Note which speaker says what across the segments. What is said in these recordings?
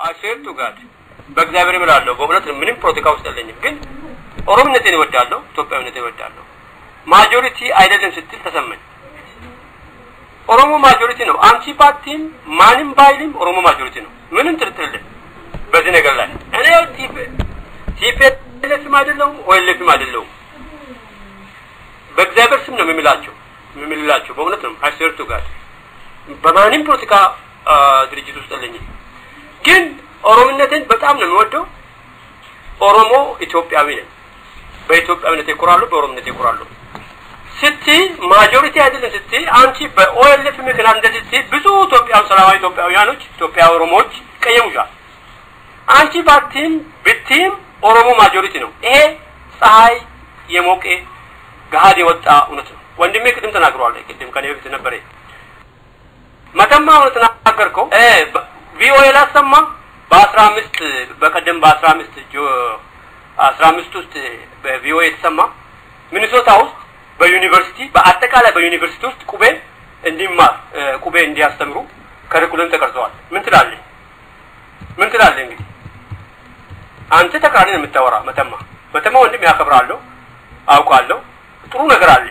Speaker 1: አሸርቱ ጋር በእግዚአብሔር ይምላል በእውነት ምንም ፖለቲካ ውስጥ የለኝም ግን ኦሮሞነትን ይወዳለሁ ኢትዮጵያዊነትን ይወዳለሁ ማጆሪቲ አይደለም ስትል ተሰማኝ ኦሮሞ ማጆሪቲ ነው አንቺ ፓርቲም ማንም ባይልም ኦሮሞ ማጆሪቲ ነው ምንም ጥርጥር በዚህ ነገር ላይ እኔ ቲፔት ለፍም አይደለም ወይ ለፍም አይደለም በእግዚአብሔር ስም ነው የሚምላቸው በእውነት ነው አሸርቱ ጋር በማንም ፖለቲካ ድርጅት ውስጥ የለኝም ግን ኦሮሞነትን በጣም ነው የሚወደው ኦሮሞ ኢትዮጵያዊ ነው በኢትዮጵያዊነት ይቆራሉ በኦሮሞነት ይቆራሉ ስቲ ማጆሪቲ አይደለም ስቲ አንቺ በኦኤልኤፍ ምክንያት እንደዚህ ብዙ ኢትዮጵያውያን ሰላማዊ ኢትዮጵያውያኖች ኢትዮጵያ ኦሮሞዎች ቀየሙሻል አንቺ ባቲም ብቲም ኦሮሞ ማጆሪቲ ነው ይሄ ፀሐይ የሞቀ ጋሃድ የወጣ እውነት ነው ወንድሜ ቅድም ተናግሯል ቅድም ከኔ በፊት ነበር መተማ እውነት ተናገርከው ቪኦኤ ላሰማ በ15 በቀደም በ15 ውስጥ በቪኦኤ ተሰማ ሚኒሶታ ውስጥ በዩኒቨርሲቲ በአጠቃላይ በዩኒቨርሲቲ ውስጥ ቁቤ እንዲያስተምሩ ከሪኩለም ተቀርጸዋል ምን ትላለህ እንግዲህ አንተ ተቃራኒ ነው የምታወራ መተማ ወንድም ያከብራለሁ አውቃለሁ ጥሩ ነገር አለ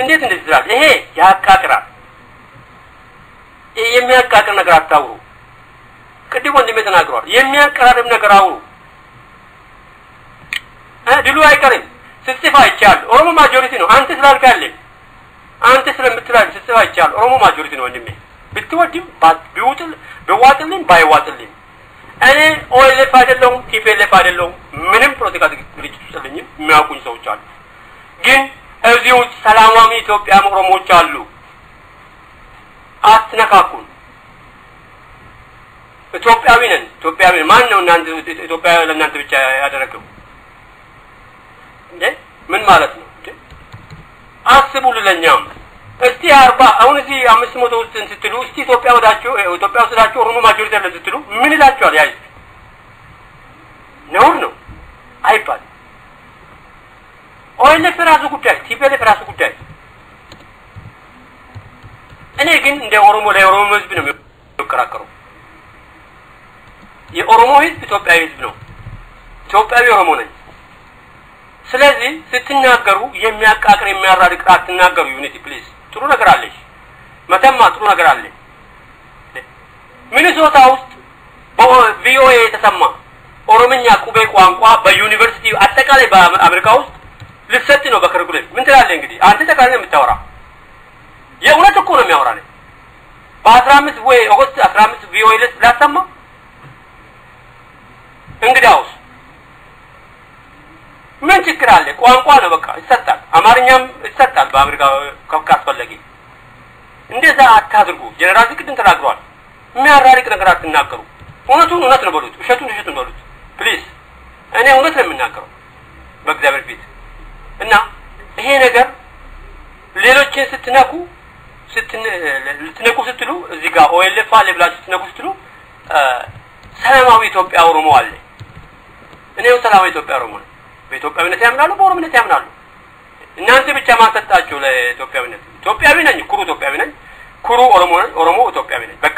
Speaker 1: እንዴት ትላለህ ይሄ ያቃቅራል የሚያቃቅር ነገር አታውሩ ቅድም ወንድሜ ተናግሯል የሚያቀራርብ ነገር አውሩ ድሉ አይቀርም ስትጽፋ ይቻል ኦሮሞ ማጆሪቲ ነው አንተ ስላልካለህ አንተ ስለምትላል ስትጽፋ ይቻል ኦሮሞ ማጆሪቲ ነው ወንድሜ ብትወድም ቢዋጥልኝ ባይዋጥልኝ እኔ ኦኤልኤፍ አይደለሁም ቲፒኤልኤፍ አይደለሁም ምንም ፖለቲካ ድርጅት ውስጥ የለኝም የሚያውቁኝ ሰዎች አሉ ግን እዚሁ ሰላማዊ ኢትዮጵያ ኦሮሞዎች አሉ አትነካኩን ኢትዮጵያዊ ማን ነው እናንተ ኢትዮጵያ ለእናንተ ብቻ ያደረገው እንዴ ምን ማለት ነው አስቡ ለኛም እስቲ 40 አሁን እዚህ 500 ውስጥ እንትሉ እስቲ ኢትዮጵያ ወዳችሁ ኦሮሞ ማጆሪቲ አለ እንትሉ ምን ይላችኋል ያይ ነው አይባል ኦኤልኤፍ ራሱ ጉዳይ ቲፒኤልኤፍ ራሱ ጉዳይ እኔ ግን እንደ ኦሮሞ ለኦሮሞ ህዝብ ነው የሚከራከረው የኦሮሞ ህዝብ ኢትዮጵያዊ ህዝብ ነው ኢትዮጵያዊ ኦሮሞ ነኝ ስለዚህ ስትናገሩ የሚያቃቅር የሚያራርቅ አትናገሩ ዩኒቲ ፕሊዝ ጥሩ ነገር አለሽ መተማ ጥሩ ነገር አለ ሚኒሶታ ውስጥ በቪኦኤ የተሰማ ኦሮምኛ ቁቤ ቋንቋ በዩኒቨርሲቲ አጠቃላይ በአሜሪካ ውስጥ ልሰጥ ነው በከሪኩለም ምን ትላለህ እንግዲህ አንተ ተቃራኒ የምታወራ የእውነት እኮ ነው የሚያወራው በ15 ወይ ኦገስት 15 ቪኦኤ ላሰማ እንግዲያውስ ምን ችግር አለ ቋንቋ ነው በቃ ይሰጣል አማርኛም ይሰጣል በአሜሪካ ካስፈለገ እንደዛ አታድርጉ ጀነራል ቅድም ተናግሯል የሚያራርቅ ነገር አትናገሩ እውነቱን እውነት ነው በሉት ውሸቱን በሉት ፕሊዝ እኔ እውነት ነው የምናገረው በእግዚአብሔር ፊት እና ይሄ ነገር ሌሎችን ስትነኩ ስትሉ እዚህ ጋር ኦኤልኤፍ አለ ብላችሁ ስትነኩ ስትሉ ሰላማዊ ኢትዮጵያ ኦሮሞ አለ እኔው ሰላማዊ ኢትዮጵያ ኦሮሞ ነኝ በኢትዮጵያዊነት ያምናሉ በኦሮሞነት ያምናሉ እናንተ ብቻ ማሰጣችሁ ለኢትዮጵያዊነት ኢትዮጵያዊ ነኝ ኩሩ ኢትዮጵያዊ ነኝ ኩሩ ኦሮሞ ኢትዮጵያዊ ነኝ በቃ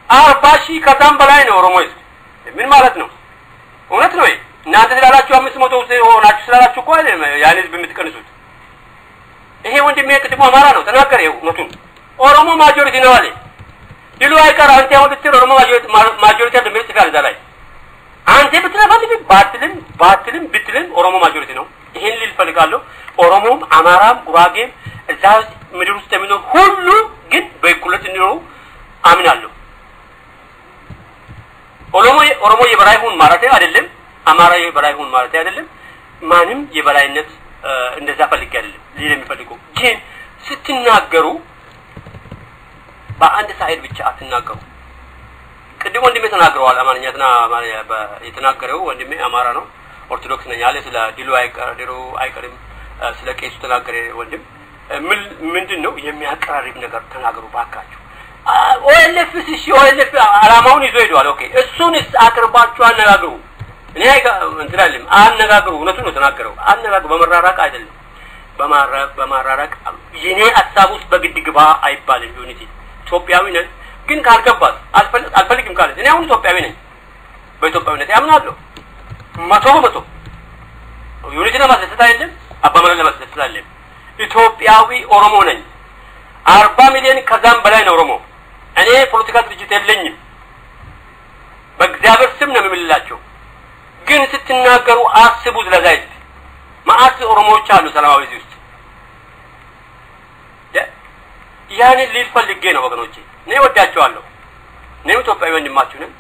Speaker 1: 40,000 ከዛም በላይ ነው ኦሮሞ ምን ማለት ነው እውነት ነው እናንተ ስላላችሁ 500 ውስጥ ሆናችሁ ስላላችሁ እኮ ያን ህዝብ የምትቀንሱት ይሄ ወንድሜ ቅድሞ አማራ ነው ተናገረው እውነቱን ኦሮሞ ማጆሪቲ ነው አለ ይሉ አይቀር አንተ አሁን ልትል ኦሮሞ ማጆሪቲ እንደምን ትጋር ዛላይ አንተ ብትልም ኦሮሞ ማጆሪቲ ነው ይሄን ሊል ፈልጋለሁ ኦሮሞም አማራም ጉራጌም እዛው ምድር ውስጥ የሚኖር ሁሉ ግን በእኩልነት እንዲኖሩ አምናለሁ ኦሮሞ የበላይሁን ማለት አይደለም አማራ የበላይሁን ማለት አይደለም ማንም የበላይነት እንደዛ ፈልግ አይደለም ሊል የሚፈልገው ግን ስትናገሩ በአንድ ሳይድ ብቻ አትናገሩ ቅድም ወንድሜ ተናግረዋል አማርኛና የተናገረው ወንድሜ አማራ ነው ኦርቶዶክስ ነኝ ያለ ስለ ድሉ አይቀርም ስለ ቄሱ ተናገረ ወንድም ምንድነው የሚያቀራርብ ነገር ተናገሩ ባካችሁ ኦኤልኤፍ አላማውን ይዞ ሄዷል ኦኬ እሱንስ አቅርባችሁ አነጋግሩ እኔ እንትላልም አነጋግሩ እውነቱን ነው ተናገረው አነጋግሩ በመራራቅ አይደለም በማራራቅ የኔ ሐሳብ ውስጥ በግድ ግባ አይባልም ዩኒቲ ኢትዮጵያዊ ነን ግን ካልገባት አልፈልግም ካለ እኔ አሁን ኢትዮጵያዊ ነኝ በኢትዮጵያዊነት ያምናለሁ 100% ዩኒቲና ማስለሰት አይደለም አባመላ ለማስለሰት አይደለም ኢትዮጵያዊ ኦሮሞ ነኝ 40 ሚሊዮን ከዛም በላይ ነው ኦሮሞ እኔ ፖለቲካ ድርጅት የለኝም በእግዚአብሔር ስም ነው የምልላቸው ግን ስትናገሩ አስቡት ለዛይት ማአት ኦሮሞዎች አሉ ሰላማዊ ውስጥ ያኔ ሊፈልጌ ነው ወገኖቼ እኔ ወዳቸዋለሁ እኔ ኢትዮጵያዊ ወንድማችሁ ነኝ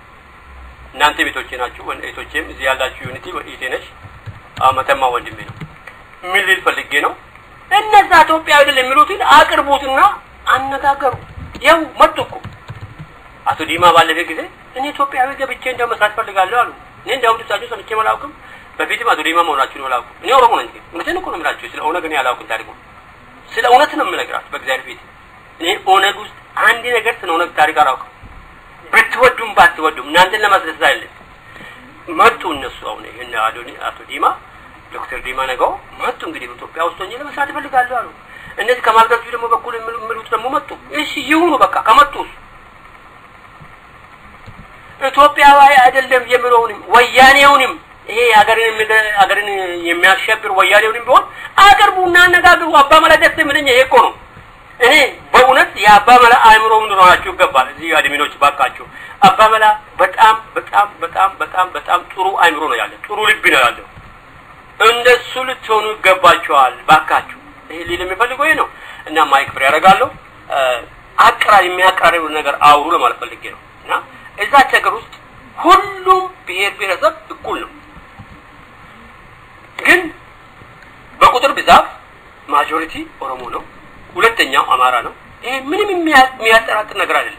Speaker 1: እናንተ ቤቶቼ ናችሁ ወንድቶቼም እዚህ ያላችሁ ዩኒቲ ወኢቴነሽ አመተማ ወንድሜ ነው ምን ሊፈልጌ ነው እነዛ ኢትዮጵያዊ አይደለም የሚሉትን አቅርቡትና አነጋገሩ ያው መጥቁ አቶ ዲማ ባለፈ ጊዜ እኔ ኢትዮጵያዊ ገብቼ እንደው መስራት ፈልጋለሁ አሉ እኔ እንደው ተሳጁ ሰንቼ መላውኩም በፊትም አቶ ዲማ መሆናችሁን መላውኩም እኔ ኦሮሞ ነኝ እውነቴን እኮ ነው የምላችሁ ስለ ኦነግ እኔ ያላውቅም ታሪኩ ስለ እውነት ነው የምነግራችሁ በእግዚአብሔር ፊት እኔ ኦነግ ውስጥ አንድ ነገር ስለ ኦነግ ታሪክ አላውቅም ብትወዱም ባትወዱም እናንተን ለማስደሰት አይደለም መጡ እነሱ አሁን ይሄን አቶ ዲማ ዶክተር ዲማ ነገው መጡ እንግዲህ ኢትዮጵያ ውስጥ ሆኜ ለመስራት ፈልጋለሁ አሉ እነዚህ ከማልገርቱ ደግሞ በኩል የሚሉት ደግሞ መጡ እሺ ይሁኑ በቃ ከመጡስ ኢትዮጵያዊ አይደለም የሚለውንም ወያኔውንም ይሄ አገርን የሚያሸብር ወያኔውንም ቢሆን አቀርቡና አነጋግሩ አባመላ ደስ የሚለኝ ይሄ እኮ ነው እኔ በእውነት የአባመላ አእምሮ ምን ሆናችሁ ገባል እዚህ አድሚኖች ባካችሁ አባመላ በጣም ጥሩ አእምሮ ነው ያለው ጥሩ ልብ ነው ያለው እንደሱ ልትሆኑ ገባችኋል ባካችሁ ይሄ ሊል የሚፈልገው ይሄ ነው እና ማይክ ፍሬ ያረጋለሁ አቅራሪ የሚያቀራሪው ነገር አውሩ ለማለት ፈልጌ ነው እና እዛ ሀገር ውስጥ ሁሉም ብሔር ብሔረሰብ እኩል ነው ግን በቁጥር ብዛት ማጆሪቲ ኦሮሞ ነው ሁለተኛው አማራ ነው ይሄ ምንም የሚያጠራጥር ነገር አይደለም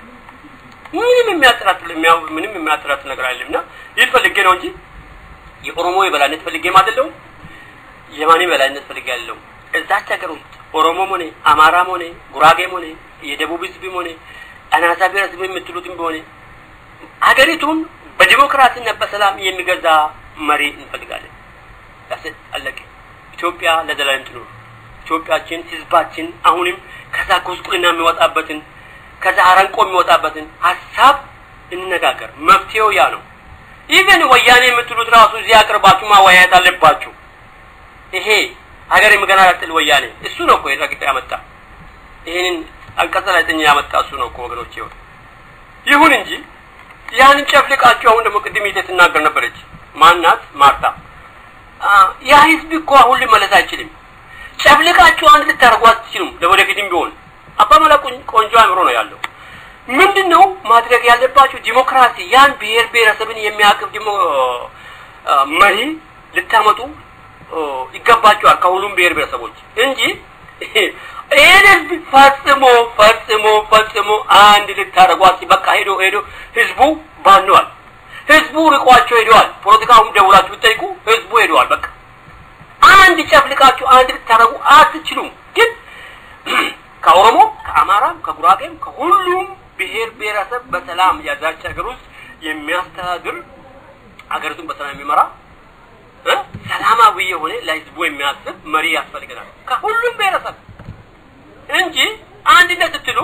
Speaker 1: ምንም የሚያጠራጥር ነገር አይደለምና ይፈልጌ ነው እንጂ የኦሮሞ የበላይነት ፈልጌ ማደለው የማኒ በላይነት ፈልጌ ያለው እዛ ሀገር ውስጥ ኦሮሞ ሆነ አማራ ሆነ ጉራጌ ሆነ የደቡብ ህዝብ ሆነ አናሳ ብሔረሰብ የምትሉትም ሆነ አገሪቱን በዲሞክራሲና በሰላም የሚገዛ መሪ እንፈልጋለን ያሰጥ አለቀ ኢትዮጵያ ለዘላለም ትኑር ኢትዮጵያችን ህዝባችን አሁንም ከዛ ጉስቁልና የሚወጣበትን ከዛ አረንቆ የሚወጣበትን ሐሳብ እንነጋገር መፍትሄው ያ ነው ኢቨን ወያኔ የምትሉት ራሱ እዚህ አቅርባችሁ ማወያየት አለባችሁ ይሄ ሀገር የመገናራጥል ወያኔ እሱ ነው እኮ የረግጠ ያመጣ ይሄንን አንቀጸላተኛ ያመጣ እሱ ነው እኮ ወገኖቼ ይሁን እንጂ ያንን ጨፍልቃችሁ አሁን ደግሞ ቅድም እየተናገር ነበረች ማናት ማርታ ያ ህዝብ እኮ አሁን ሊመለስ አይችልም ጨፍልቃችሁ አንድ ልታረጓት ትችሉ ለወደፊትም ቢሆን አባመላ ቆንጆ አእምሮ ነው ያለው ምንድነው ማድረግ ያለባችሁ ዲሞክራሲ ያን ብሔር ብሔረሰብን የሚያቅፍ መሪ ልታመጡ ይገባችኋል ከሁሉም ብሔር ብሔረሰቦች እንጂ ኤነስ ፈጽሞ አንድ ልታረጓት በቃ ሄዶ ህዝቡ ባንኗል ህዝቡ ርቋቸው ሄዷል ፖለቲካውም ደውላችሁ ጠይቁ ህዝቡ ሄዷል በቃ አንድ ጨፍልቃችሁ አንድ ልታረጉ አትችሉም ግን ከኦሮሞ ከአማራም ከጉራጌም ከሁሉም ብሔር ብሔረሰብ በሰላም ያዛች ሀገር ውስጥ የሚያስተዳድር ሀገሪቱን በሰላም የሚመራ ሰላማዊ የሆነ ለህዝቡ የሚያስብ መሪ ያስፈልጋል ከሁሉም ብሔረሰብ እንጂ አንድነት ትሉ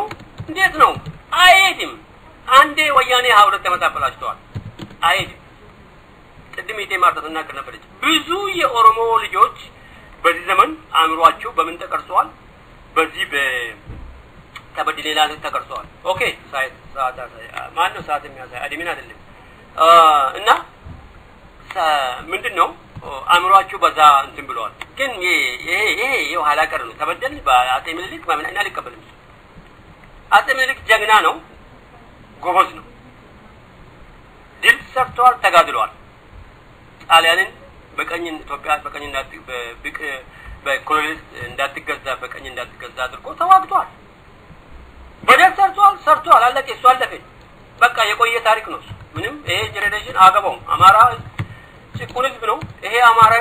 Speaker 1: እንዴት ነው አይሄድም አንዴ ወያኔ ሀውረት ተመጣጣላችኋል አይሄድም ቅድም ይተማርተው ተናገር ነበርች ብዙ የኦሮሞ ልጆች በዚህ ዘመን አእምሮአቸው በምን ተቀርጿል በዚህ በተበድሌላ ተቀርጿል ኦኬ ሰዓት ማን ነው ሰዓት የሚያሳይ አድሚን አይደለም እና ምንድነው አእምሮአቸው በዛ እንትን ብለዋል ግን ይሄ የኋላ ቀር ነው ተበደል በአጤ ምኒልክ ማመን አልቀበልም አጤ ምኒልክ ጀግና ነው ጎበዝ ነው ድል ሰርቷል ተጋድሏል ጣሊያንን በቀኝ ኢትዮጵያ በቀኝ በኮሎኒስት እንዳትገዛ በቀኝ እንዳትገዛ አድርጎ ተዋግቷል በደል ሰርቷል አለቀ እሱ አለፈ በቃ የቆየ ታሪክ ነው ምንም ይሄ ጀነሬሽን አገባው አማራ ጭቁን ህዝብ ነው ይሄ አማራ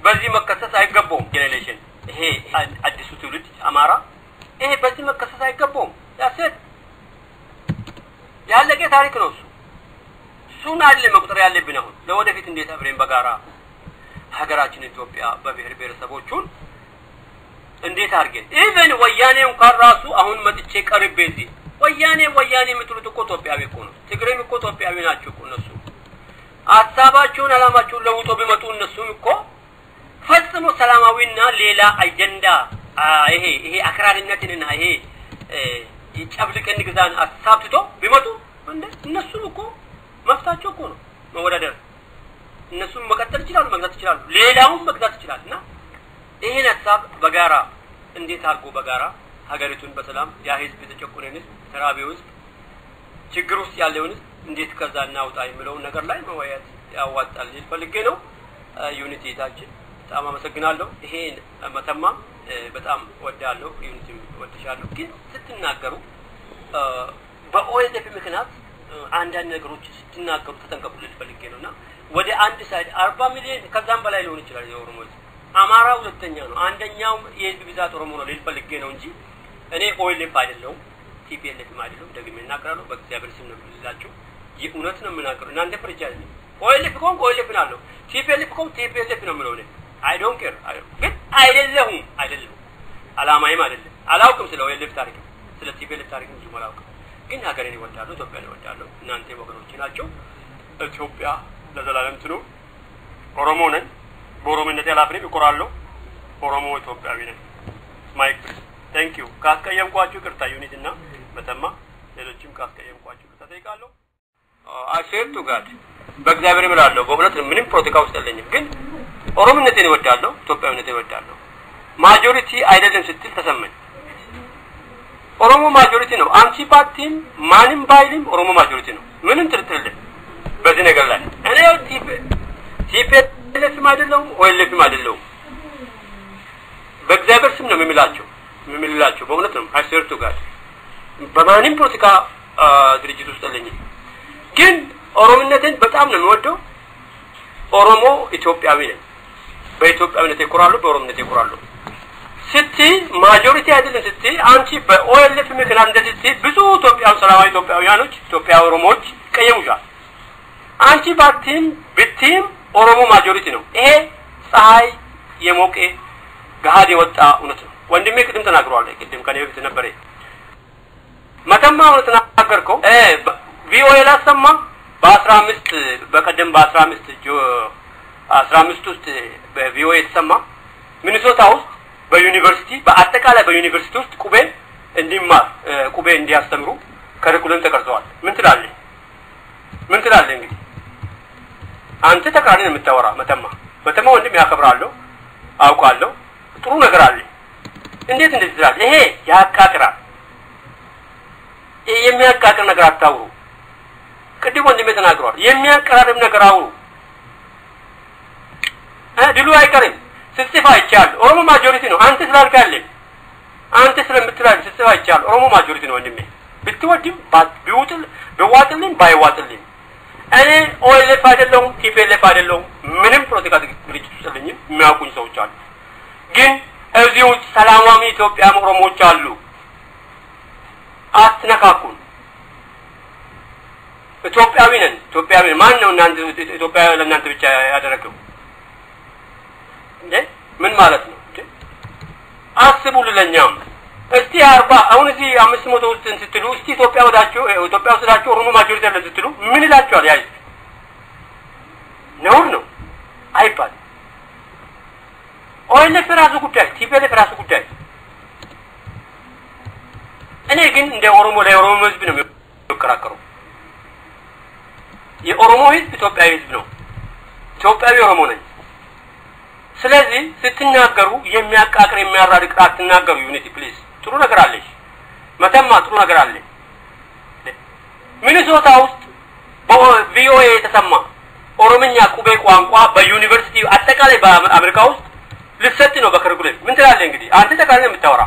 Speaker 1: በዚህ መከሰስ አይገባውም ጀነሬሽን ይሄ አዲሱ ትውልድ አማራ ይሄ በዚህ መከሰስ አይገባውም ያሰት ያለቀ ታሪክ ነው እሱን አይደለም መቁጠር ያለብን አሁን ለወደፊት እንዴት አብረን በጋራ ሀገራችን ኢትዮጵያ በብሔር ብሔረሰቦቹን እንዴት አርገን ኢቨን ወያኔው ካራሱ አሁን መጥቼ ቀርቤ እዚህ ወያኔ የምትሉት እኮ ኢትዮጵያዊ እኮ ነው ትግሬም እኮ ኢትዮጵያዊ ናቸው እኮ እነሱ አሳባቸውን አላማቸውን ለውጦ ቢመጡ እነሱ እኮ ፈጽሞ ሰላማዊና ሌላ አጀንዳ ይሄ አክራሪነትንና ይሄ ይጨብልቀን ግዛን አሳብቶ ቢመጡ እነሱ እኮ መፍታቸው እኮ ነው መወዳደር እነሱ መቀጠል ይችላሉ መግዛት ይችላሉ ሌላውን መግዛት ይችላልና ይሄን ሐሳብ በጋራ እንዴት አርጎ በጋራ ሀገሪቱን በሰላም ያ ህዝብ የተጨቆነንስ ተራቢውስ ችግር ውስጥ ያለውን እንዴት ከዛና አውጣ የሚለው ነገር ላይ መወያየት ያዋጣል ይፈልገ ነው ዩኒቲ ታችን በጣም አመሰግናለሁ ይሄን መተማ በጣም ወዳለሁ ዩኒቲ ወጥቻለሁ ግን ስትናገሩ በኦኤልኤፍ ምክንያት አንዳንድ ነገሮች ስትናገሩ ተጠንቀቁ ልፈልገ ነውና ወደ አንድ ሳይድ 40 ሚሊዮን ከዛም በላይ ሊሆን ይችላል የኦሮሞዎች አማራ ሁለተኛ ነው አንደኛው የህዝብ ብዛት ኦሮሞ ነው ልፈልገ ነው እንጂ እኔ ኦኤልኤፍ አይደለም ቲፒኤልኤፍ አይደለም ደግሜ እናገራለሁ በእግዚአብሔር ስም ነው ልላችሁ የኡነት ነው ምናገሩ እናንተ ፍርጃለኝ ኦኤልኤፍ ኮን ኦኤልኤፍ ናለው ቲፒኤልኤፍ ኮን ቲፒኤልኤፍ ነው ምለው ነው I don't care ግን አይደለም አላማዬም አይደለም አላውቅም ስለ ኦኤልኤፍ ታሪክ ስለ ቲፒኤልኤፍ ታሪክ እንጂ ማላውቅም ግን ሀገሬን ይወዳሉ ኢትዮጵያን ይወዳሉ እናንተ ወገኖች ናቸው ኢትዮጵያ ለዘላለም ትኑ ኦሮሞ ነን በኦሮሞነት ያላፍሬም ይቆራሉ ኦሮሞ ኢትዮጵያዊ ነን ማይክ thank you ካስቀየምኳችሁ ቅርታ ዩኒትና በተማ ሌሎችም ካስቀየምኳችሁ ቅርታ ጠይቃለሁ አሸርቱ ጋር በእግዚአብሔር ይምላል በእውነት ምንም ፕሮቶኮል ውስጥ የለኝም ግን ኦሮሞነትን ይወዳሉ ኢትዮጵያዊነትን ይወዳሉ ማጆሪቲ አይደለም ስትል ተሰማኝ ኦሮሞ ማጆሪቲ ነው አንቺ ፓርቲም ማንም ባይልም ኦሮሞ ማጆሪቲ ነው ምንም ጥርጥር በዚህ ነገር ላይ እኔ ቲፒኤልኤፍ አይደለም ኦኤልኤፍ አይደለም በእግዚአብሔር ስም ነው የሚምላቸው በእውነት ነው አሸርቱ ጋር በማንም ፖለቲካ ድርጅት ውስጥ የለኝም ግን ኦሮሞነትን በጣም ነው የሚወደው ኦሮሞ ኢትዮጵያዊ ነው በኢትዮጵያዊነት ይቆራሉ በኦሮሞነት ይቆራሉ ስቲ ማጆሪቲ አይደለም ስቲ አንቺ በኦኤልኤፍ ምክንያት እንደዚህ ብዙ ኢትዮጵያውያን ሰላማዊ ኢትዮጵያውያኖች ኢትዮጵያ ኦሮሞዎች ቀየሙሻል አንቺ ባቲም ብቲም ኦሮሞ ማጆሪቲ ነው ይሄ ፀሐይ የሞቀ ጋሃድ የወጣ እውነት ነው ወንድሜ ቅድም ተናግሯል ቅድም ከኔ በፊት ነበር መተማ እውነት ተናገርከው ቪኦኤ ላሰማ በ15 በቀደም በ15 ውስጥ በቪኦኤ ተሰማ ሚኒሶታ ውስጥ በዩኒቨርሲቲ በአጠቃላይ በዩኒቨርሲቲ ውስጥ ቁቤ እንዲያስተምሩ ከሪኩለም ተቀርጸዋል ምን ትላለህ እንግዲህ አንተ ተቃራኒ የምታወራ መተማ ወንድም ያከብራለሁ አውቃለሁ ጥሩ ነገር አለ እንዴት እንደዚህ ይላል ይሄ ያቃቅራል የሚያቃቅር ነገር አታውሩ ቅድም ወንድሜ ተናግሯል የሚያቀራርብ ነገር አውሩ ድሉ አይቀርም ስትጽፋ ይቻል ኦሮሞ ማጆሪቲ ነው አንተ ስላልካለ አንተ ስለምትላል ስትጽፋ ይቻል ኦሮሞ ማጆሪቲ ነው ወንድሜ ብትወድም ቢዋጥልኝ ባይዋጥልኝ እኔ ኦኤልኤፍ አይደለም ቲፒኤልኤፍ አይደለም ምንም ፖለቲካ ድርጅት ስለኝ የሚያውቁኝ ሰዎች አሉ ግን እዚሁ ሰላማዊ ኢትዮጵያ ኦሮሞዎች አሉ አትነካኩን ኢትዮጵያዊ ማን ነው እናንተ ኢትዮጵያ ለእናንተ ብቻ ያደረገው እንዴ ምን ማለት ነው አስቡ ለኛም እስቲ 40 አሁን እዚህ 500 ውስጥ ስትሉ እስቲ ኢትዮጵያ ወዳችሁ ኦሮሞ ማጆሪቲ አለ ስትሉ ምን ይላችኋል ያይ ነው አይባል ኦኤልኤፍ ራሱ ጉዳይ ቲፒኤልኤፍ ራሱ ጉዳይ እኔ ግን እንደ ኦሮሞ ለኦሮሞ ህዝብ ነው የሚከራከረው የኦሮሞ ህዝብ ኢትዮጵያዊ ህዝብ ነው ኢትዮጵያዊ ኦሮሞ ነኝ ስለዚህ ስትናገሩ የሚያቃቅር የሚያራርቅ አትናገሩ ዩኒቲ ፕሊዝ ጥሩ ነገር አለሽ መተማ ጥሩ ነገር አለ ሚኒሶታ ውስጥ በቪኦኤ ተሰማ ኦሮምኛ ቁቤ ቋንቋ በዩኒቨርሲቲ አጠቃላይ በአሜሪካ ውስጥ ልሰጥ ነው በከሪኩለም ምን ትላለህ እንግዲህ አንተ ተቃራኒ የምታወራ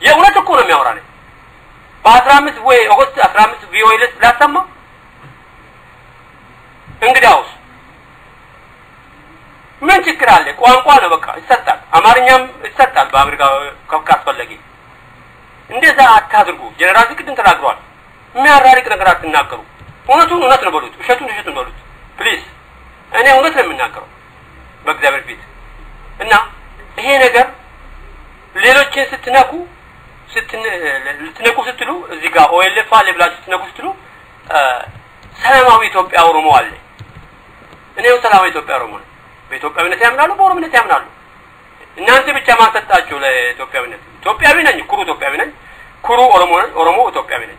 Speaker 1: የእውነት እኮ ነው የሚያወራ ነው በ15 ወይ ኦገስት 15 ቪኦኤ ለስ ላሰማ እንግዲያውስ ምን ችግር አለ ቋንቋ ነው በቃ ይሰጣል አማርኛም ይሰጣል በአሜሪካ ካስፈለገ እንደዛ አታድርጉ ጀነራል ዝቅድን ተናግሯል የሚያራርቅ ነገር አትናገሩ እውነት ነው በሉት ውሸቱን በሉት ፕሊዝ እኔ እውነት ነው የምናገረው በእግዚአብሔር ፊት እና ይሄ ነገር ሌሎችን ስትነኩ ልትነኩ ስትሉ እዚህ ጋር ኦኤልኤፍ አለ ብላችሁ ልትነኩ ስትሉ ሰላማዊ ኢትዮጵያ ኦሮሞ አለ እኔው ሰላማዊ ኢትዮጵያ ኦሮሞ በኢትዮጵያዊነት ያምናሉ በኦሮሞነት ያምናሉ እናንተ ብቻ ማሰጣችሁ ለኢትዮጵያዊነት ኢትዮጵያዊ ነኝ ኩሩ ኢትዮጵያዊ ነኝ ኩሩ ኦሮሞ ኢትዮጵያዊ ነኝ